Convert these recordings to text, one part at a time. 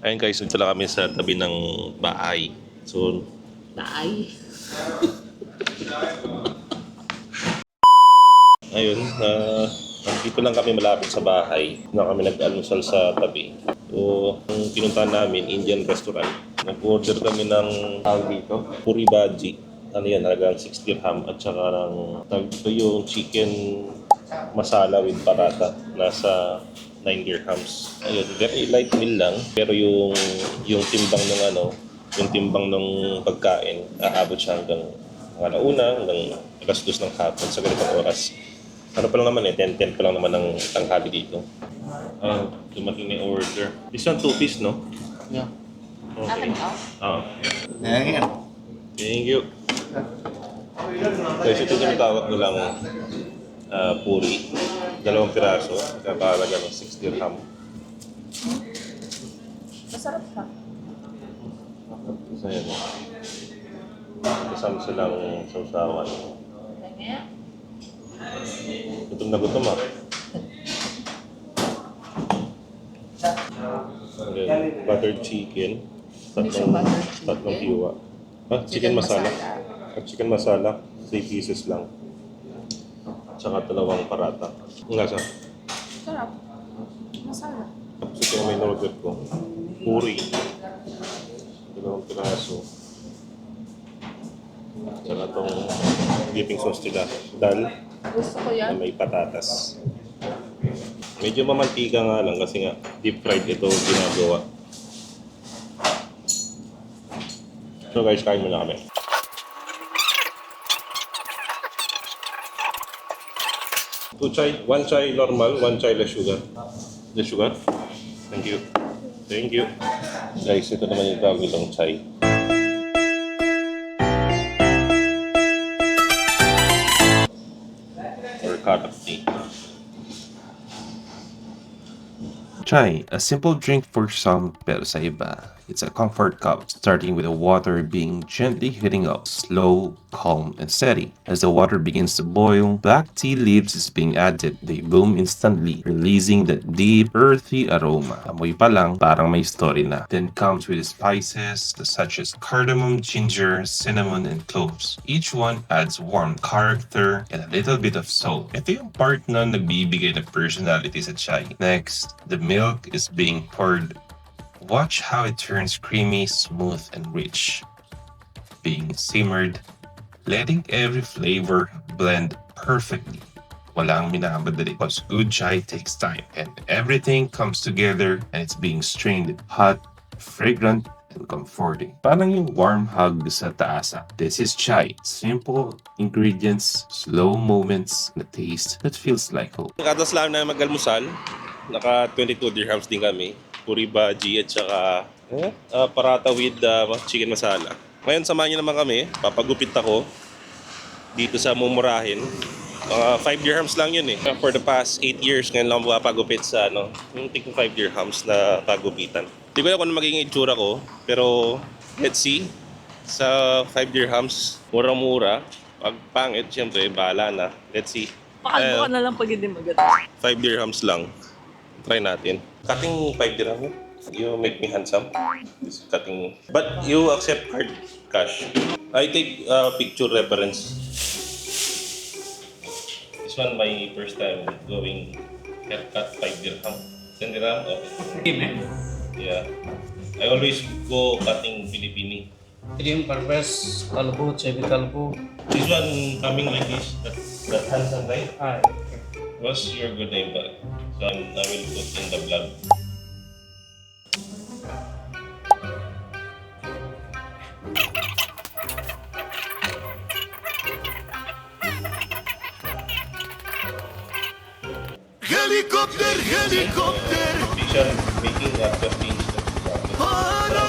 Ayun guys, dito lang kami sa tabi ng bahay. So, Taay. ayun, dito lang kami malapit sa bahay. Na kami nag-almusal sa tabi. So, ang pinuntahan namin, Indian restaurant. Nag-order kami ng tawag dito, puri bhaji. Ano yan, halagang 6 dirham. At saka ito yung chicken masala with parata. Nasa 9 dirhams. Ayun, very light meal lang. Pero yung timbang ng yung timbang ng pagkain, aabot siya hanggang mga alauna, hanggang alas 2 ng hapon sa ganitong oras. Ano pa lang naman 10-10 pa lang naman ng tanghali dito. Dumating na yung order. This one, 2-piece, no? Yeah. Okay. Oo. Ayan. Thank you. Guys, ito yung tawag ko lang puri. 2 piraso. Kakalaga ng 6 dirham. Masarap siya. So, yun. Kasama silang sausawan. Kaya? Gutom na gutom ah. Okay. Buttered chicken. Hindi siya buttered chicken. Tatlong hiwa. Chicken masala. At chicken masala, 3 pieces lang. Tsaka 2 parata. Ang lasa. Sarap. Masarap. Tapos ito yung may order ko. Puri. 2 piraso. Tsaka itong dipping sauce nila. Dal Gusto ko na yan. may patatas. Medyo mamantika nga lang kasi nga deep fried ito ginagawa. So guys, kain muna kami. Two chai, 1 chai normal, 1 chai less sugar. Less sugar? Thank you. Thank you. Guys, ito naman yung tawag nilang chai. Or cup of tea. Chai, a simple drink for some, pero sa iba, it's a comfort cup, starting with the water being gently heating up, slow, calm, and steady. As the water begins to boil, black tea leaves is being added. They bloom instantly, releasing that deep, earthy aroma. Amoy pa lang, parang may story na. Then comes with the spices such as cardamom, ginger, cinnamon, and cloves. Each one adds warmth, character, and a little bit of soul. Ito yung part na nagbibigay ng personality sa chai. Next, the milk is being poured. Watch how it turns creamy, smooth, and rich. Being simmered, letting every flavor blend perfectly. Walang minamadali because good chai takes time and everything comes together and it's being strained hot, fragrant, and comforting. Parang yung warm hug sa taasa. This is chai. Simple ingredients, slow moments, and a taste that feels like home. Katas lang na mag-almusal. Naka 22 dirhams din kami. Puri bhaji at saka parata with chicken masala. Ngayon samahan niyo naman kami. Papagupit ako dito sa mumurahin. Mga 5 dirhams lang yun eh. For the past 8 years ngayon lang papagupit sa yung tig 5 dirhams na pagupitan. Hindi ko alam kung ano magiging itsura ko. Pero let's see. Sa 5 dirhams, murang-mura. Pag pangit, syempre, bahala na. Let's see. Pakalbo ka na lang pag hindi maganda. 5 dirhams lang. Try natin. Cutting 5 dirham. You make me handsome. This cutting. But you accept hard cash. I take picture reference. This one my first time going haircut 5 dirham. 10 dirham? Okay. Yeah. I always go cutting Pilipini. Trim, parves, kalbo, chebi kalbo. This one coming like this. That handsome right? Hi. What's your good name, pal? So I will put in the vlog. Helicopter, helicopter, Official making just change the para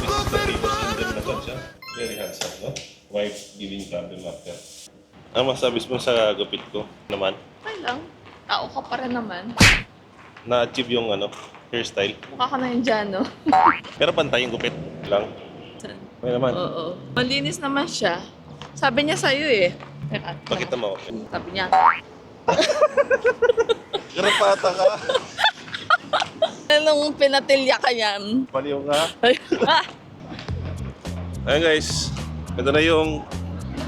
very handsome, no? Wife giving problem after. Ano masabi mo sa gupit ko naman? Okay lang. Tao ka pa rin naman. Na-achieve yung hairstyle. Mukha ka na yung dyan, no? Pero pantay yung gupit lang. Okay naman. Oo. Malinis naman siya. Sabi niya sa'yo eh. Teka. Pakita mo. Sabi niya. Karapata ka. nung pinatilya ka yan. Baliw ka. Ayun guys, ito na yung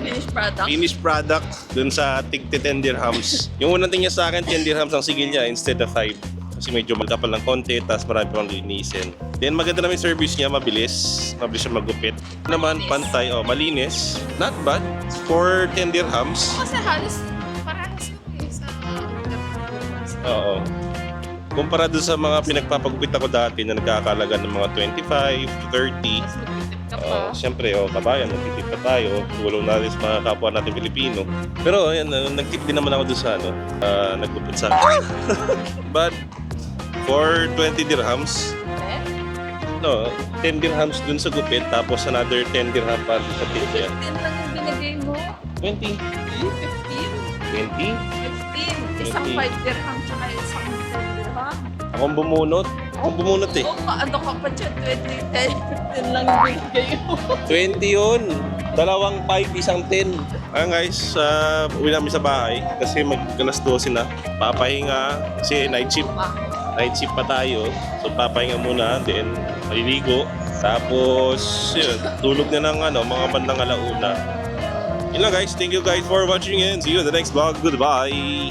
Finished product. finished product dun sa tig 10 dirhams. Yung unang tingin sa akin, 10 dirhams ang sigil niya instead of 5. Kasi medyo magkapal ng konti, tapos marami pang linisin. Then maganda naman yung service niya, mabilis. Mabilis siya magupit. Naman, pantay, malinis. Not bad. For 10 dirhams. Kasi halos parehas lang sa Oo. Kumpara doon sa mga pinagpapagupit ako dati na nagkakalaga ng mga 25 to 30. Mas nagtitip ka pa. Siyempre, kabayan, nagtitip pa tayo. Tulong natin sa mga kapwa natin Pilipino. Pero, ayan, nagtip din naman ako doon sa, nagupit sa But, for 20 dirhams, no, 10 dirhams dun sa gupit, tapos another 10 dirham pa sa tip niya. 15 lang yung binigay mo. 20. 15? 20? 15. Isang 5 dirham tsaka isang 10 dirham. Akong bumunot. Akong bumunot eh. Oo, ano ka pa dyan? 15 lang yung binigay mo. 20 yun. Dalawang 5, isang 10. Ayan guys, uwi namin sa bahay kasi mag-alas 12 na. Papahinga kasi night shift. Night shift pa tayo. So papahinga muna, then maliligo. Tapos, yun, tulog na ng mga bandang alauna. Yun lang guys, thank you guys for watching and see you in the next vlog. Goodbye!